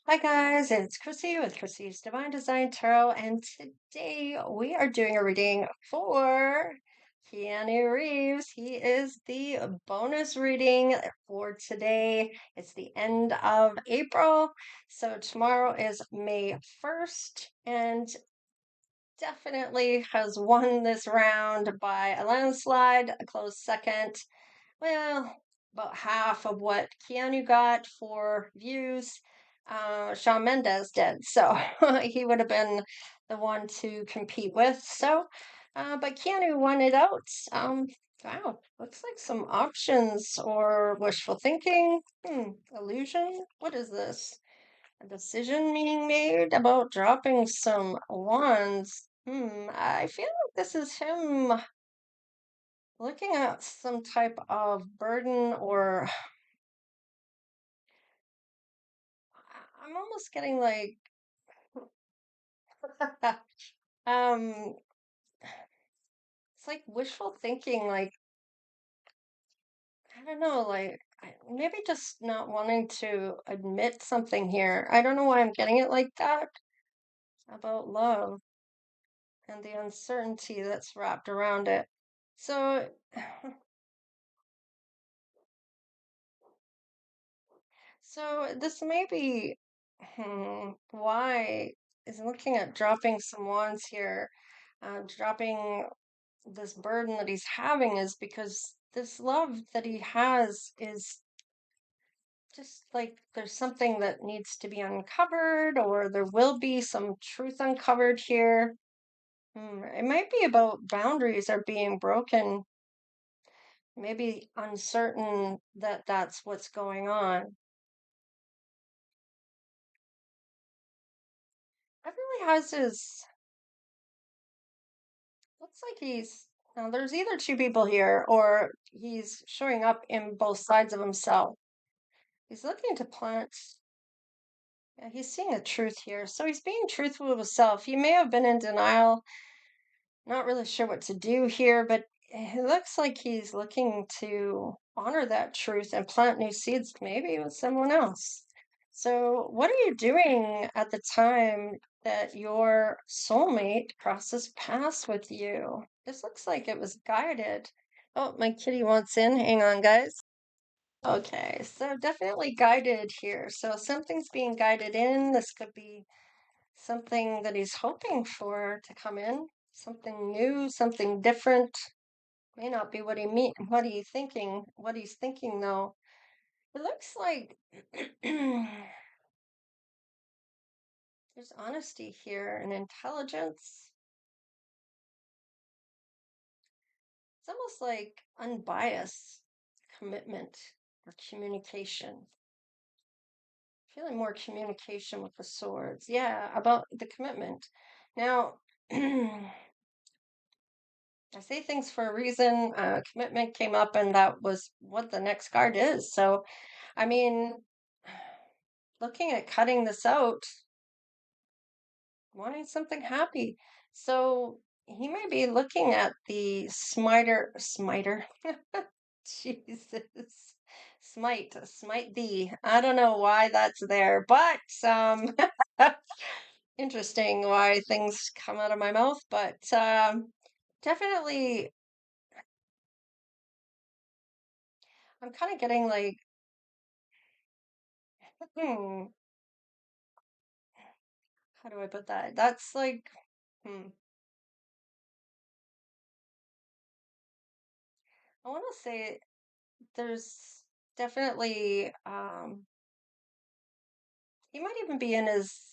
Hi guys, it's Chrissy with Chrissy's Divine Design Tarot, and today we are doing a reading for Keanu Reeves. He is the bonus reading for today. It's the end of April, so tomorrow is May 1st, and definitely has won this round by a landslide, a close second. Well, about half of what Keanu got for views, Shawn Mendes did. So he would have been the one to compete with. But Keanu won it out. Wow, looks like some options or wishful thinking. Illusion. What is this? A decision being made about dropping some wands. I feel like this is him looking at some type of burden or I'm almost getting like um it's like wishful thinking, like I don't know, like maybe just not wanting to admit something here. I don't know why I'm getting it like that about love and the uncertainty that's wrapped around it. So so this may be why is looking at dropping some wands here, dropping this burden that he's having is because this love that he has is just like there's something that needs to be uncovered, or there will be some truth uncovered here. It might be about boundaries are being broken, maybe uncertain that that's what's going on. It really has his, looks like he's, now there's either two people here or he's showing up in both sides of himself. He's looking to plant. Yeah, he's seeing a truth here. So he's being truthful with himself. He may have been in denial, not really sure what to do here, but it looks like he's looking to honor that truth and plant new seeds, maybe with someone else. So, what are you doing at the time that your soulmate crosses paths with you? This looks like it was guided. Oh, my kitty wants in. Hang on, guys. Okay, so definitely guided here. So something's being guided in. This could be something that he's hoping for to come in, something new, something different. May not be what what he's thinking though. It looks like there's honesty here and intelligence. It's almost like unbiased commitment or communication. Feeling more communication with the swords. Yeah, about the commitment. Now, I say things for a reason. Commitment came up, and that was what the next card is. So, I mean, looking at cutting this out, wanting something happy. So, he may be looking at the smiter. Jesus. Smite thee. I don't know why that's there, but interesting why things come out of my mouth, but definitely I'm kind of getting like, hmm, how do I put that? That's like, hmm, I want to say there's definitely, he might even be in his,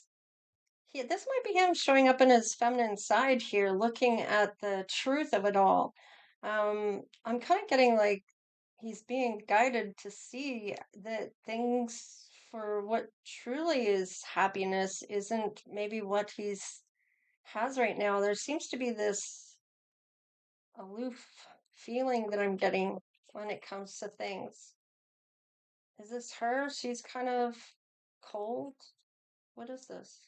this might be him showing up in his feminine side here, looking at the truth of it all. I'm kind of getting like he's being guided to see that things for what truly is happiness isn't maybe what he's has right now. There seems to be this aloof feeling that I'm getting when it comes to things. Is this her? She's kind of cold. What is this?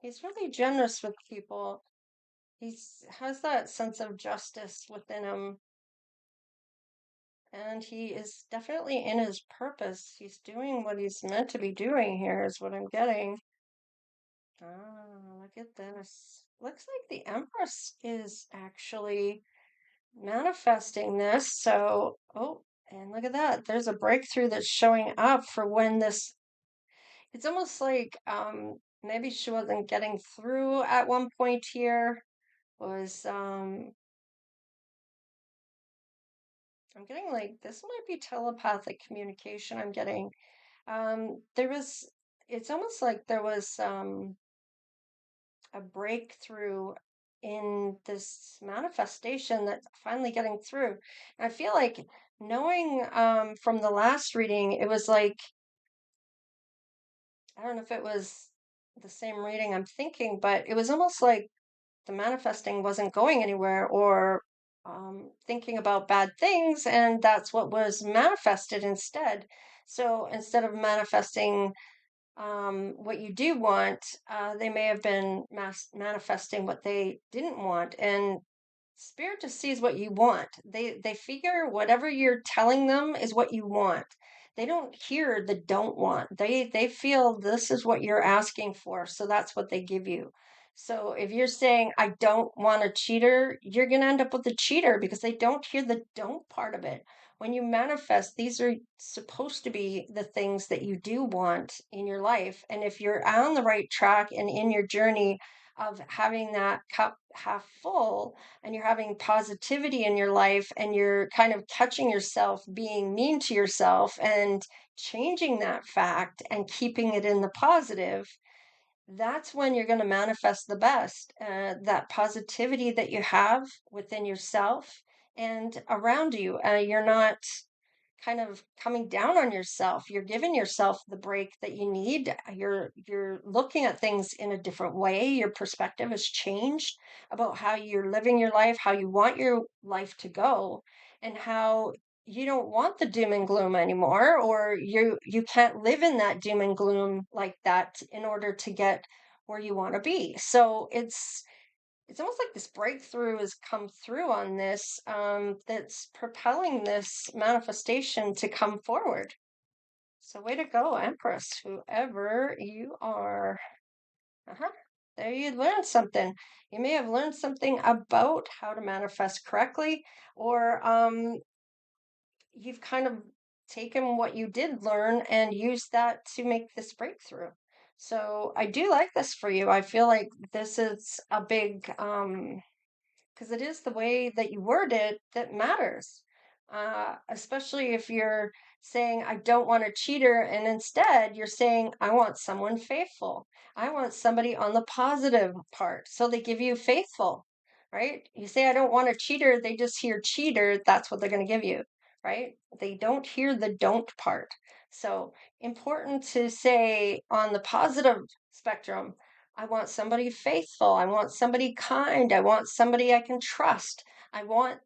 He's really generous with people. He's has that sense of justice within him. And he is definitely in his purpose. He's doing what he's meant to be doing here, is what I'm getting. Ah, look at this. Looks like the Empress is actually manifesting this. So, oh, and look at that. There's a breakthrough that's showing up for when this, it's almost like maybe she wasn't getting through at one point here. Was I'm getting like this might be telepathic communication I'm getting. There was, it's almost like there was a breakthrough in this manifestation that's finally getting through. And I feel like knowing from the last reading, it was like, I don't know if it was the same reading I'm thinking, but it was almost like the manifesting wasn't going anywhere or thinking about bad things, and that's what was manifested instead. So instead of manifesting what you do want, they may have been manifesting what they didn't want. And spirit just sees what you want. They figure whatever you're telling them is what you want. They don't hear the don't want. They feel this is what you're asking for, so that's what they give you. So if you're saying I don't want a cheater, you're going to end up with a cheater because they don't hear the don't part of it. When you manifest, these are supposed to be the things that you do want in your life. And if you're on the right track and in your journey of having that cup half full, and you're having positivity in your life, and you're kind of catching yourself being mean to yourself and changing that fact and keeping it in the positive, that's when you're going to manifest the best. That positivity that you have within yourself and around you. You're not kind of coming down on yourself. You're giving yourself the break that you need. You're looking at things in a different way. Your perspective has changed about how you're living your life, how you want your life to go, and how you don't want the doom and gloom anymore, or you can't live in that doom and gloom like that in order to get where you want to be. So it's almost like this breakthrough has come through on this, that's propelling this manifestation to come forward. So way to go, Empress, whoever you are. Uh-huh. There you learned something. You may have learned something about how to manifest correctly, or you've kind of taken what you did learn and used that to make this breakthrough. So I do like this for you. I feel like this is a big because it is the way that you word it that matters. Especially if you're saying, I don't want a cheater, and instead you're saying, I want someone faithful. I want somebody on the positive part. So they give you faithful, right? You say, I don't want a cheater, they just hear cheater, that's what they're going to give you, right? They don't hear the don't part. So important to say on the positive spectrum, I want somebody faithful. I want somebody kind. I want somebody I can trust. I want,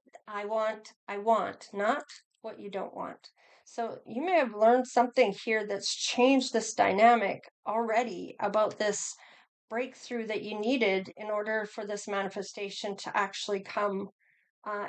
not what you don't want. So you may have learned something here that's changed this dynamic already about this breakthrough that you needed in order for this manifestation to actually come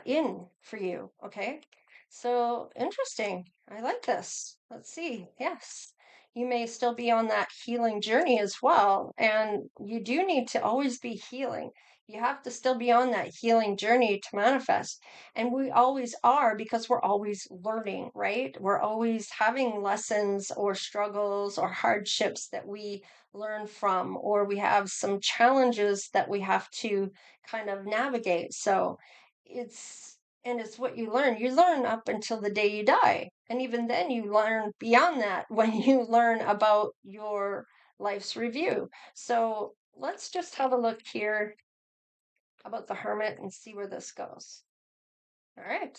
in for you. Okay. So interesting. I like this. Let's see. Yes. You may still be on that healing journey as well. And you do need to always be healing. You have to still be on that healing journey to manifest. And we always are because we're always learning, right? We're always having lessons or struggles or hardships that we learn from, or we have some challenges that we have to kind of navigate. So, it's what you learn. You learn up until the day you die. And even then you learn beyond that when you learn about your life's review. So let's just have a look here about the hermit and see where this goes. All right.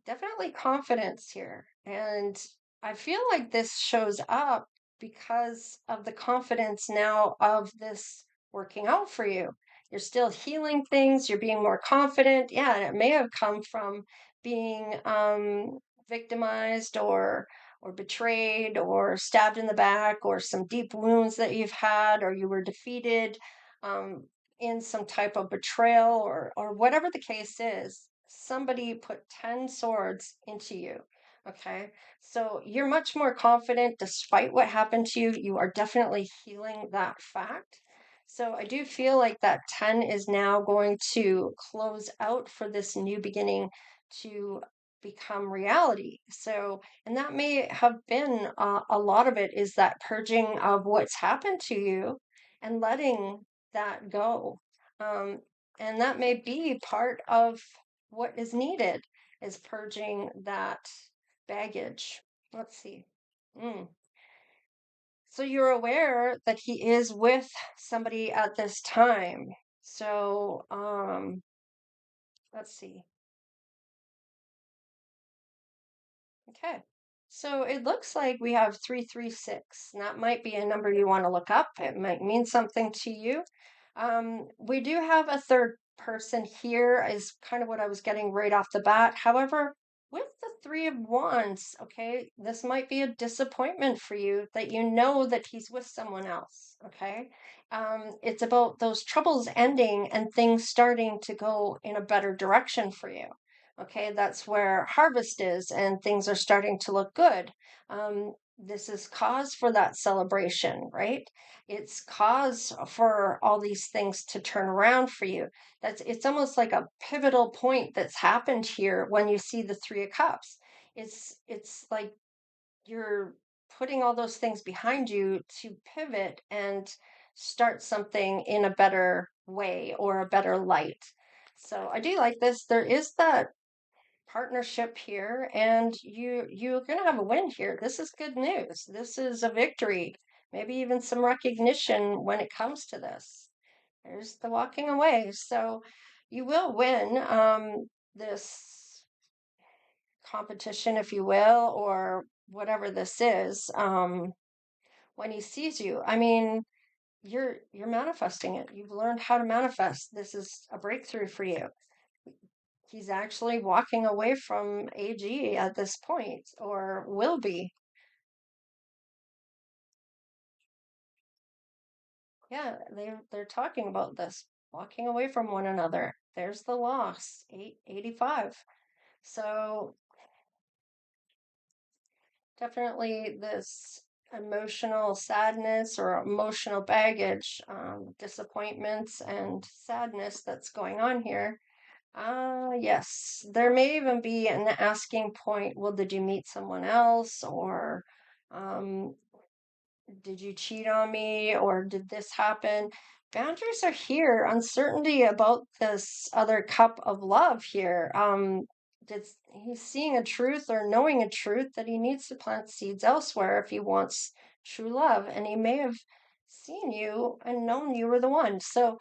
Definitely confidence here. And I feel like this shows up because of the confidence now of this working out for you. You're still healing things, you're being more confident. Yeah, and it may have come from being victimized or betrayed or stabbed in the back or some deep wounds that you've had, or you were defeated in some type of betrayal, or whatever the case is. somebody put 10 swords into you. Okay. So you're much more confident despite what happened to you. You are definitely healing that fact. So I do feel like that 10 is now going to close out for this new beginning to become reality. So, and that may have been a lot of it is that purging of what's happened to you and letting that go. Um, and that may be part of what is needed is purging that baggage. Let's see. Mm. So you're aware that he is with somebody at this time. So, let's see. Okay. So it looks like we have 336, and that might be a number you want to look up. It might mean something to you. We do have a third person here, is kind of what I was getting right off the bat. However, with the Three of Wands, okay, this might be a disappointment for you that you know that he's with someone else, okay? It's about those troubles ending and things starting to go in a better direction for you. Okay, that's where harvest is, and things are starting to look good. This is cause for that celebration, right? It's cause for all these things to turn around for you. It's almost like a pivotal point that's happened here when you see the Three of Cups. It's like you're putting all those things behind you to pivot and start something in a better way or a better light. So I do like this. There is that partnership here, and you're going to have a win here. This is good news. This is a victory, maybe even some recognition when it comes to this. There's the walking away. So you will win this competition, if you will, or whatever this is, when he sees you. I mean, you're manifesting it. You've learned how to manifest. This is a breakthrough for you. He's actually walking away from AG at this point, or will be. Yeah, they're talking about this, walking away from one another. There's the loss, 885. So definitely this emotional sadness or emotional baggage, disappointments and sadness that's going on here. Yes, there may even be an asking point. Well, did you meet someone else, or um, did you cheat on me, or did this happen? Boundaries are here. Uncertainty about this other cup of love here. He's seeing a truth or knowing a truth that he needs to plant seeds elsewhere if he wants true love, and he may have seen you and known you were the one. So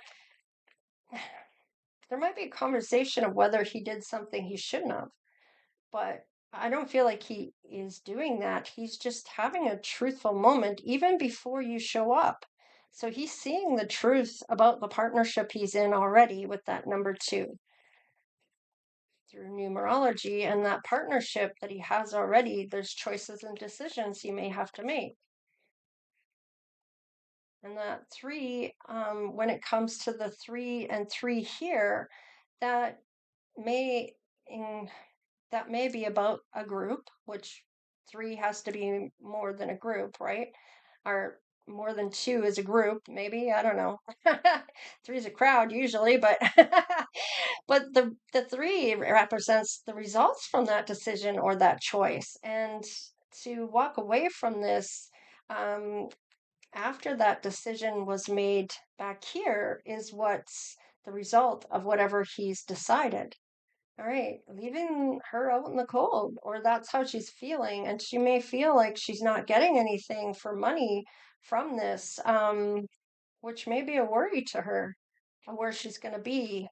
there might be a conversation of whether he did something he shouldn't have, but I don't feel like he is doing that. He's just having a truthful moment even before you show up. So he's seeing the truth about the partnership he's in already with that number two through numerology, and that partnership that he has already. There's choices and decisions he may have to make. And that three, when it comes to the 3 and 3 here, that may in that may be about a group, which 3 has to be more than a group, right? Or more than 2 is a group, maybe. I don't know. 3 is a crowd usually, but but the 3 represents the results from that decision or that choice. And to walk away from this um, after that decision was made back here is what's the result of whatever he's decided. All right, leaving her out in the cold, or that's how she's feeling, and she may feel like she's not getting anything for money from this, which may be a worry to her, of where she's going to be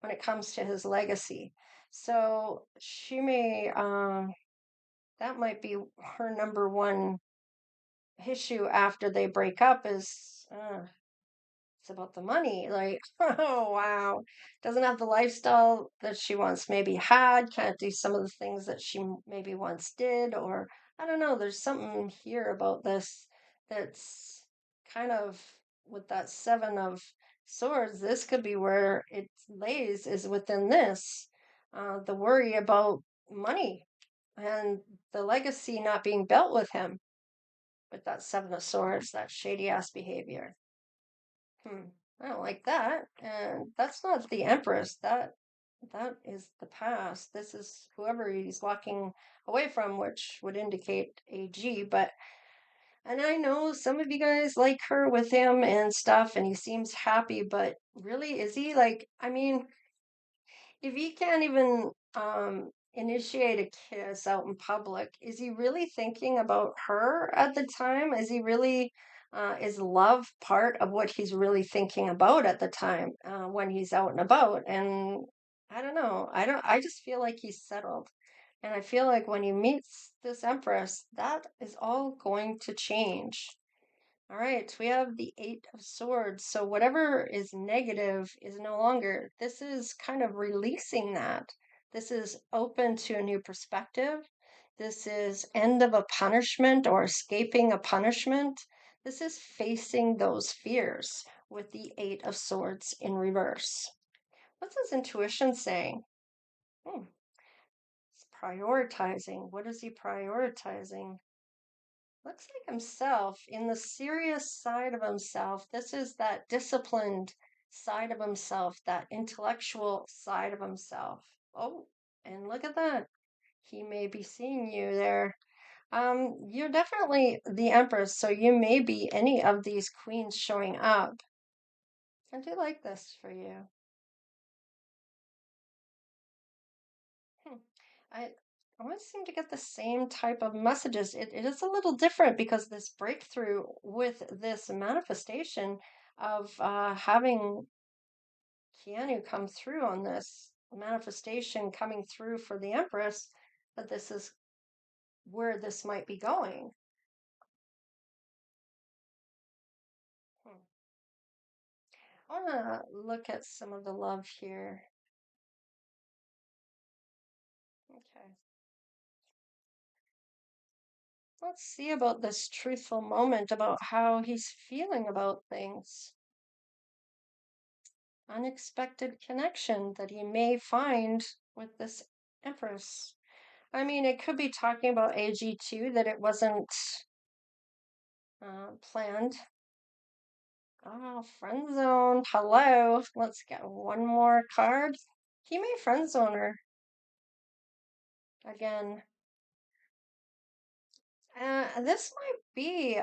when it comes to his legacy. So she may, that might be her number one issue after they break up is, it's about the money. Like, oh wow, doesn't have the lifestyle that she once maybe had, can't do some of the things that she maybe once did, or I don't know, there's something here about this that's kind of with that 7 of swords. This could be where it lays, is within this. the worry about money and the legacy not being built with him with that Seven of Swords, that shady ass behavior. Hmm, I don't like that. And that's not the Empress. That is the past. This is whoever he's walking away from, which would indicate AG. But and I know some of you guys like her with him and stuff, and he seems happy, but really, is he like, I mean, if he can't even initiate a kiss out in public, is he really thinking about her at the time? Is he really is love part of what he's really thinking about at the time when he's out and about? And I don't know. I just feel like he's settled. And I feel like when he meets this Empress, that is all going to change. All right, we have the Eight of Swords. So whatever is negative is no longer. This is kind of releasing that. This is open to a new perspective. This is end of a punishment or escaping a punishment. This is facing those fears with the Eight of Swords in reverse. What's his intuition saying? Hmm, he's prioritizing. What is he prioritizing? Looks like himself in the serious side of himself. This is that disciplined side of himself, that intellectual side of himself. Oh, and look at that. He may be seeing you there. You're definitely the Empress, so you may be any of these queens showing up. I do like this for you. Hmm. I always seem to get the same type of messages. It is a little different because this breakthrough with this manifestation of having Keanu come through on this manifestation coming through for the Empress, that this is where this might be going. Hmm. I want to look at some of the love here. Okay. Let's see about this truthful moment about how he's feeling about things. Unexpected connection that he may find with this Empress. I mean, it could be talking about AG2, that it wasn't planned. Oh, friend zone. Hello. Let's get one more card. He may friend zone her again. This might be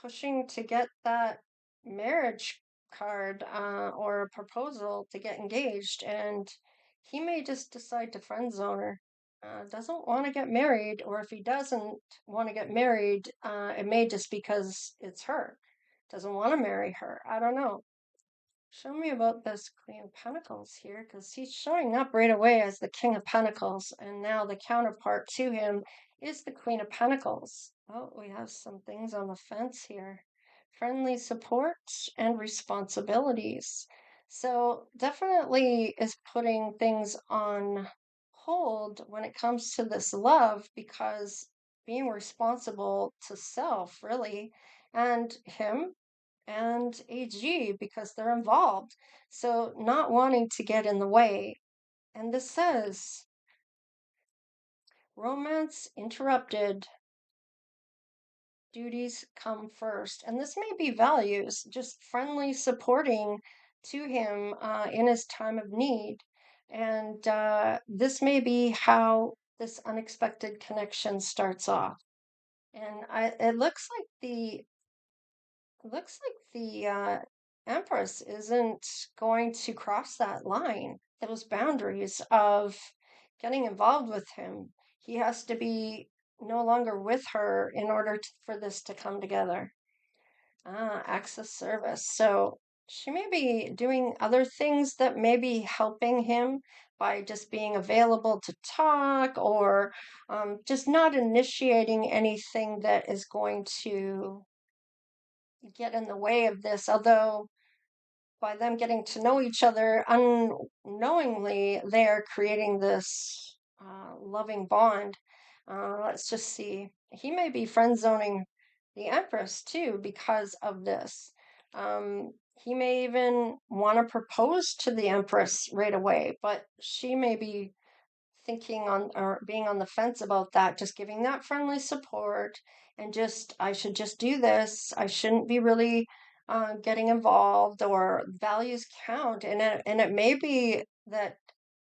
pushing to get that marriage card or a proposal to get engaged, and he may just decide to friend zone her. Doesn't want to get married, or if he doesn't want to get married, it may just because it's her. Doesn't want to marry her. I don't know. Show me about this Queen of Pentacles here, because he's showing up right away as the King of Pentacles, and now the counterpart to him is the Queen of Pentacles. Oh, we have some things on the fence here. Friendly support and responsibilities. So definitely is putting things on hold when it comes to this love, because being responsible to self, really, and him and AG, because they're involved. So not wanting to get in the way. And this says romance interrupted, duties come first. And this may be values, just friendly supporting to him in his time of need. And this may be how this unexpected connection starts off. And it looks like the Empress isn't going to cross that line, those boundaries of getting involved with him. He has to be no longer with her in order for this to come together. Acts of service. So she may be doing other things that may be helping him by just being available to talk, or just not initiating anything that is going to get in the way of this, although by them getting to know each other unknowingly, they're creating this loving bond. Let's just see. He may be friend zoning the Empress too because of this. he may even want to propose to the Empress right away, but she may be thinking on or being on the fence about that, just giving that friendly support and just, I should just do this. I shouldn't be really getting involved, or values count. And it may be that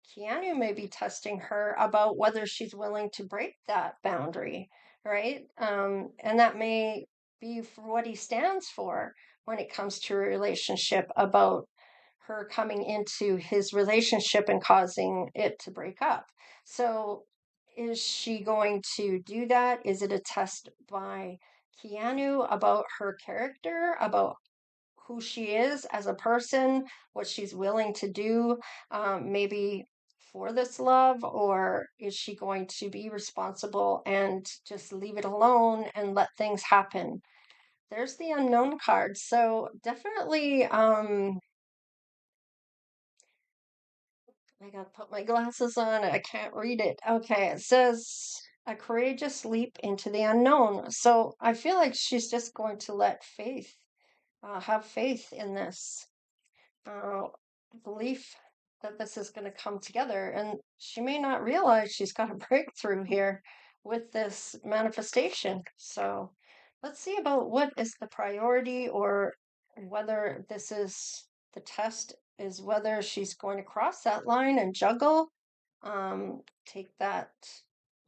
Keanu may be testing her about whether she's willing to break that boundary, right? And that may be for what he stands for when it comes to a relationship, about her coming into his relationship and causing it to break up. So, is she going to do that? Is it a test by Keanu about her character, about who she is as a person, what she's willing to do, maybe for this love? Or is she going to be responsible and just leave it alone and let things happen? There's the unknown card. So, definitely, I gotta put my glasses on. I can't read it. Okay, it says a courageous leap into the unknown. So I feel like she's just going to let have faith in this, uh, belief that this is going to come together. And she may not realize she's got a breakthrough here with this manifestation. So let's see about what is the priority, or whether this is the test, is whether she's going to cross that line and juggle, take that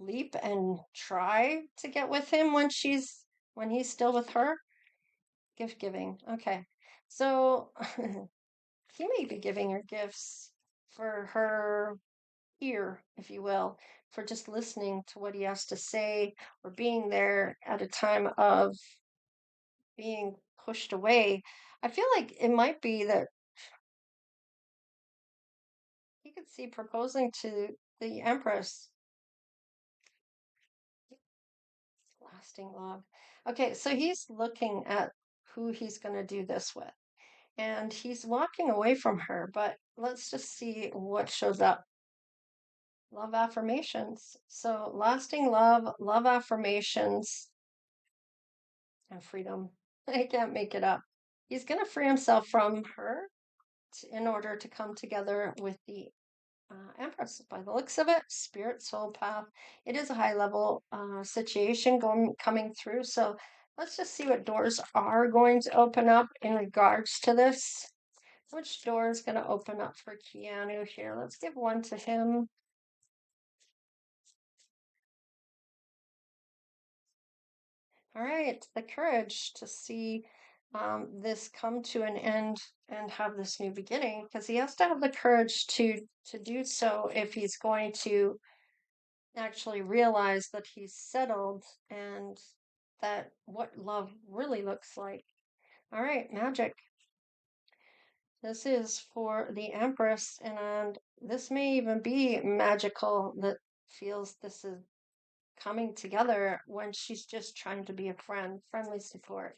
leap and try to get with him when he's still with her. Gift giving. Okay. So he may be giving her gifts for her ear, if you will, for just listening to what he has to say, or being there at a time of being pushed away. I feel like it might be that he could see proposing to the Empress. Lasting love. Okay, so he's looking at who he's going to do this with, and he's walking away from her, but let's just see what shows up. Love affirmations. So, lasting love, love affirmations, and freedom. I can't make it up. He's going to free himself from her in order to come together with the Empress. By the looks of it, spirit, soul path. It is a high level situation coming through. So, let's just see what doors are going to open up in regards to this. Which door is going to open up for Keanu here? Let's give one to him. All right, the courage to see this come to an end and have this new beginning, because he has to have the courage to do so if he's going to actually realize that he's settled, and that what love really looks like. All right, magic. This is for the Empress, and this may even be magical, that feels this is coming together when she's just trying to be a friend, friendly support.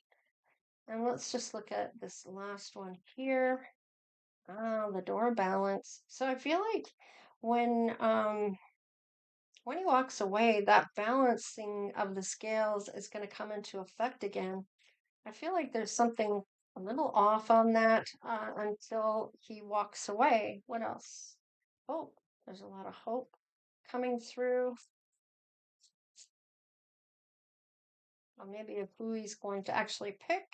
And let's just look at this last one here. The door balance. So I feel like when um when he walks away, that balancing of the scales is going to come into effect again. I feel like there's something a little off on that until he walks away. What else? Hope. There's a lot of hope coming through. Or maybe of who he's going to actually pick.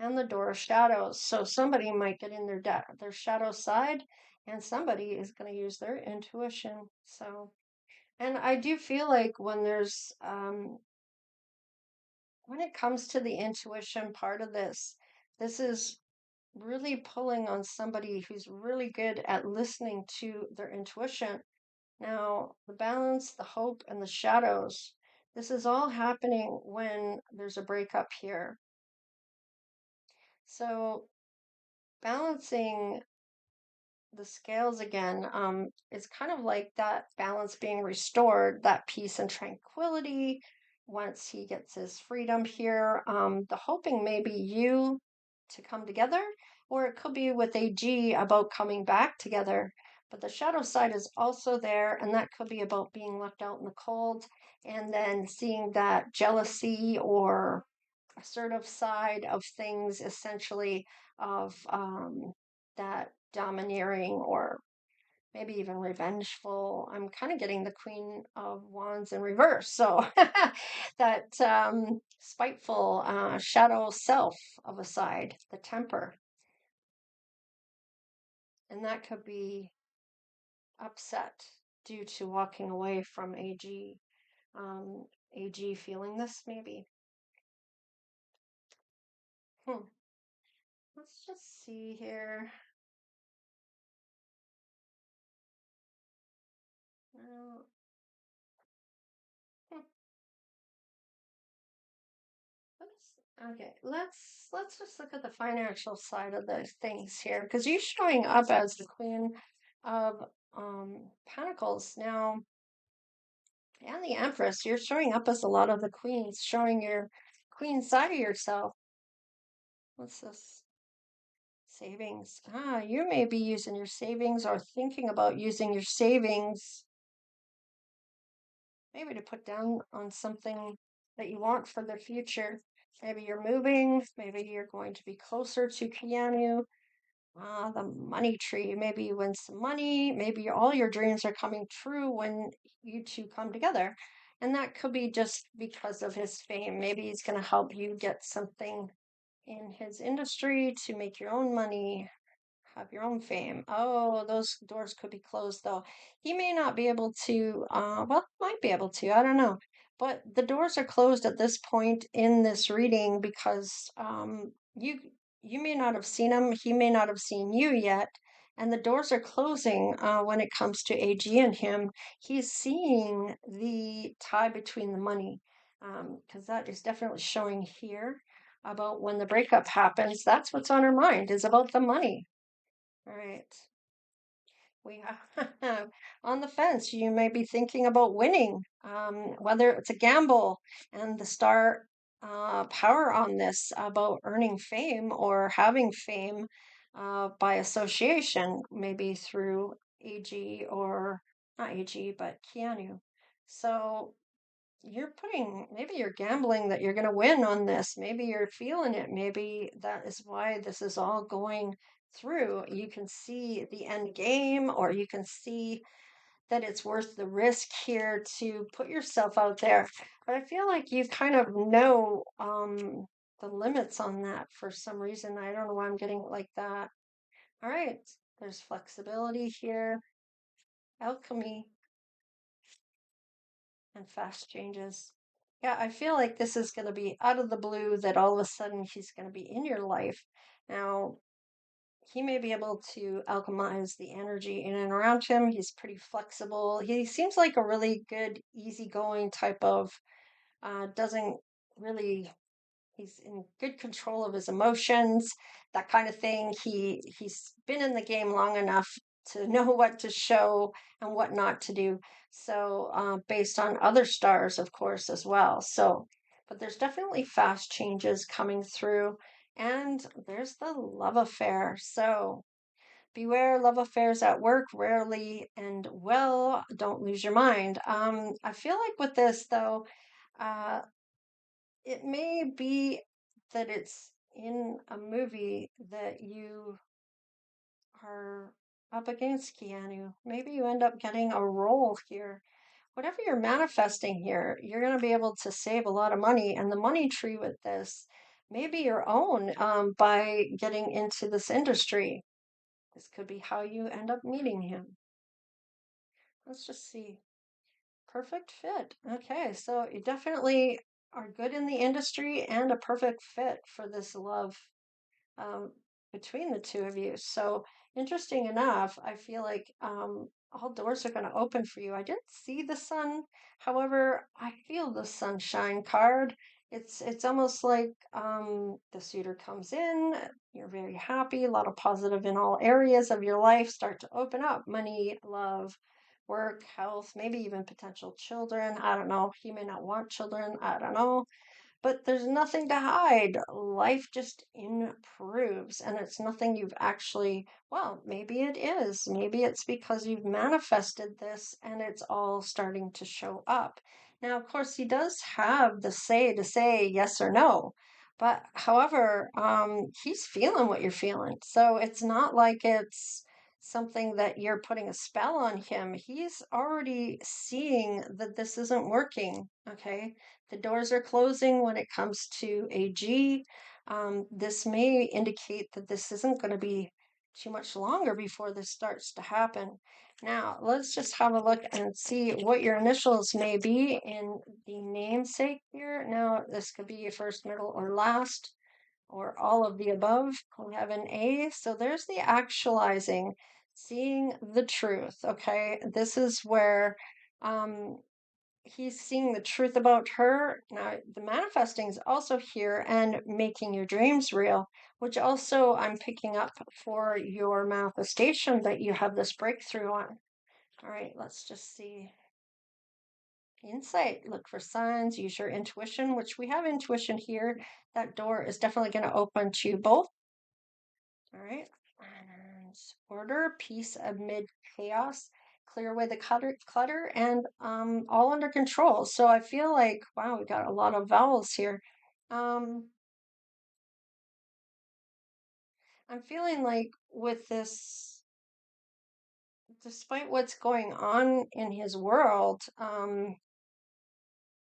And the door of shadows. So somebody might get in their shadow side, and somebody is going to use their intuition. So, and I do feel like when it comes to the intuition part of this, this is really pulling on somebody who's really good at listening to their intuition. Now, the balance, the hope, and the shadows, this is all happening when there's a breakup here. So, balancing the scales again, it's kind of like that balance being restored, that peace and tranquility once he gets his freedom here. The hoping maybe you to come together, or it could be with AG about coming back together. But the shadow side is also there, and that could be about being left out in the cold, and then seeing that jealousy or assertive side of things, essentially, of that domineering or maybe even revengeful. I'm kind of getting the Queen of Wands in reverse. So that spiteful shadow self of a side, the temper. And that could be upset due to walking away from AG. AG feeling this, maybe. Hmm. Let's just see here. Uh, hmm. Okay, let's just look at the financial side of the things here, because you're showing up as the Queen of Pentacles now, and the Empress. You're showing up as a lot of the queens, showing your queen side of yourself. What's this? Savings. Ah, you may be using your savings or thinking about using your savings, maybe to put down on something that you want for the future. Maybe you're moving, maybe you're going to be closer to Keanu. The money tree. Maybe you win some money. Maybe all your dreams are coming true when you two come together. And that could be just because of his fame. Maybe he's going to help you get something in his industry to make your own money, have your own fame. Oh, those doors could be closed though. He may not be able to, well, might be able to, I don't know. But the doors are closed at this point in this reading because you may not have seen him, he may not have seen you yet, and the doors are closing when it comes to AG and him. He's seeing the tie between the money, because that is definitely showing here about when the breakup happens. That's what's on her mind, is about the money. All right. We have on the fence. You may be thinking about winning, whether it's a gamble, and the star power on this about earning fame or having fame by association, maybe through AG or not AG, but Keanu. So maybe you're gambling that you're going to win on this. Maybe you're feeling it. Maybe that is why this is all going through. You can see the end game, or you can see that it's worth the risk here to put yourself out there. But I feel like you kind of know the limits on that for some reason. I don't know why I'm getting it like that. All right, there's flexibility here, alchemy, and fast changes. Yeah, I feel like this is going to be out of the blue that all of a sudden he's going to be in your life. Now, he may be able to alchemize the energy in and around him. He's pretty flexible. He seems like a really good, easygoing type of, doesn't really he's in good control of his emotions, that kind of thing. He's been in the game long enough to know what to show and what not to do. So based on other stars, of course, as well. So, but there's definitely fast changes coming through, and there's the love affair. So beware love affairs at work, rarely and well. Don't lose your mind. I feel like with this though. Uh, it may be that it's in a movie that you are up against Keanu. Maybe you end up getting a role here. Whatever you're manifesting here, you're going to be able to save a lot of money. And the money tree with this may be your own by getting into this industry. This could be how you end up meeting him. Let's just see. Perfect fit. Okay, so you definitely are good in the industry and a perfect fit for this love um, between the two of you. So interesting enough, I feel like all doors are going to open for you. I didn't see the sun, however, I feel the sunshine card. It's almost like the suitor comes in, you're very happy, a lot of positive in all areas of your life start to open up: money, love, work, health, maybe even potential children. I don't know. He may not want children. I don't know, but there's nothing to hide. Life just improves, and it's nothing you've actually, well, maybe it is. Maybe it's because you've manifested this and it's all starting to show up. Now, of course, he does have the say to say yes or no, But however, he's feeling what you're feeling. So it's not like it's something that you're putting a spell on him. He's already seeing that this isn't working. Okay. The doors are closing when it comes to AG. This may indicate that this isn't going to be too much longer before this starts to happen. Now, let's just have a look and see what your initials may be in the namesake here. Now, this could be your first, middle, or last, or all of the above. We have an A. So there's the actualizing, seeing the truth. Okay. This is where um, he's seeing the truth about her. Now, the manifesting is also here and making your dreams real, which also I'm picking up for your manifestation that you have this breakthrough on. All right, let's just see. Insight, look for signs, use your intuition, which we have intuition here. That door is definitely going to open to both. All right. And order, peace amid chaos, clear away the clutter, and all under control. So I feel like, wow, we got a lot of vowels here. Um, I'm feeling like with this, despite what's going on in his world,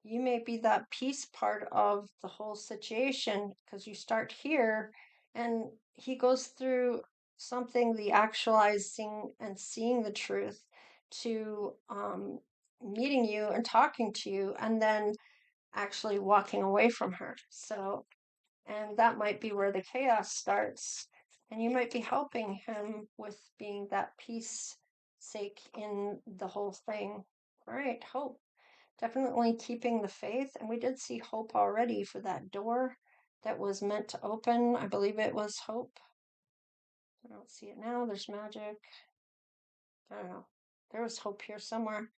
you may be that peace part of the whole situation because you start here and he goes through something, the actualizing and seeing the truth, to meeting you and talking to you and then actually walking away from her. So, and that might be where the chaos starts, and you might be helping him with being that peace sake in the whole thing. All right, hope. Definitely keeping the faith. And we did see hope already for that door that was meant to open. I believe it was hope. I don't see it now. There's magic. I don't know. There was hope here somewhere.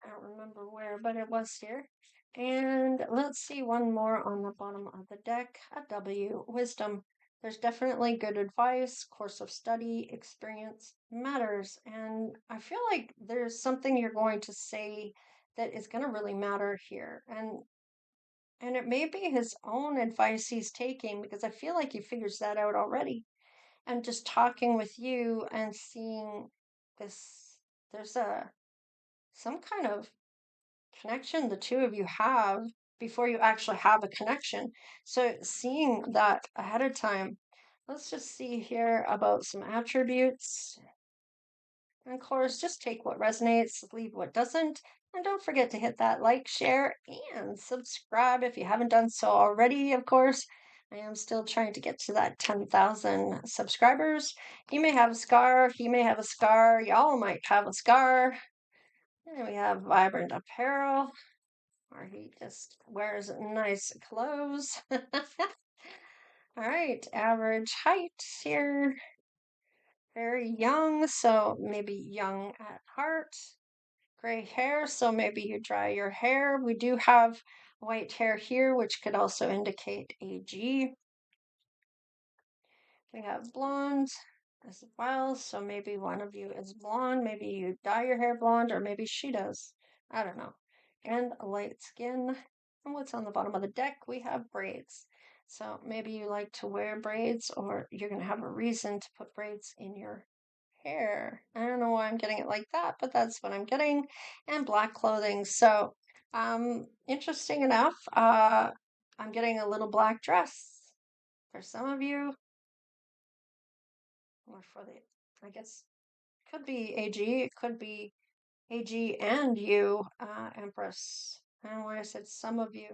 I don't remember where, but it was here. And let's see one more on the bottom of the deck. A W, wisdom. There's definitely good advice, course of study, experience matters. And I feel like there's something you're going to say that is going to really matter here. And it may be his own advice he's taking because I feel like he figures that out already. And just talking with you and seeing this, there's a some kind of connection the two of you have before you actually have a connection. So seeing that ahead of time, let's just see here about some attributes. And of course, just take what resonates, leave what doesn't. And don't forget to hit that like, share, and subscribe if you haven't done so already, of course. I am still trying to get to that 10,000 subscribers. You may have a scar, he may have a scar, y'all might have a scar. And we have vibrant apparel, or he just wears nice clothes. All right, average height here. Very young, so maybe young at heart. Gray hair, so maybe you dry your hair. We do have white hair here, which could also indicate AG. We have blonde as well, so maybe one of you is blonde. Maybe you dye your hair blonde, or maybe she does. I don't know. And a light skin. And what's on the bottom of the deck? We have braids. So maybe you like to wear braids, or you're going to have a reason to put braids in your hair. I don't know why I'm getting it like that, but that's what I'm getting. And black clothing. So, interesting enough, I'm getting a little black dress for some of you, or for the, I guess, could be AG, it could be AG and you, Empress. I don't know why I said some of you,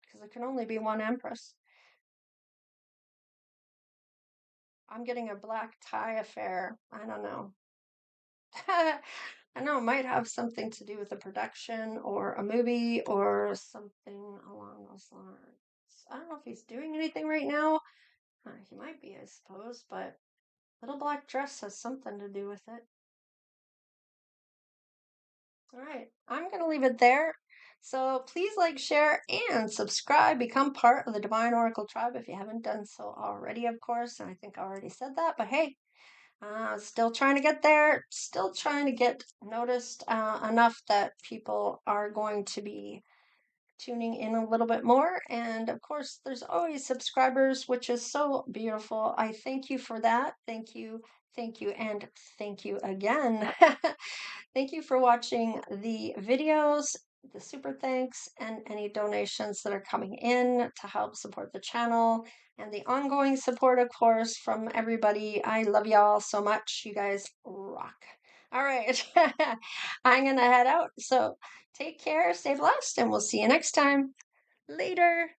because there can only be one Empress. I'm getting a black tie affair. I don't know. I know it might have something to do with a production or a movie or something along those lines. I don't know if he's doing anything right now. He might be, I suppose, but little black dress has something to do with it. All right, I'm going to leave it there. So please like, share, and subscribe. Become part of the Divine Oracle tribe if you haven't done so already, of course. And I think I already said that, but hey, still trying to get there, still trying to get noticed enough that people are going to be tuning in a little bit more. And of course, there's always subscribers, which is so beautiful. I thank you for that. Thank you, and thank you again. Thank you for watching the videos, the super thanks, and any donations that are coming in to help support the channel and the ongoing support, of course, from everybody. I love y'all so much. You guys rock. All right. I'm going to head out. So take care, stay blessed, and we'll see you next time. Later.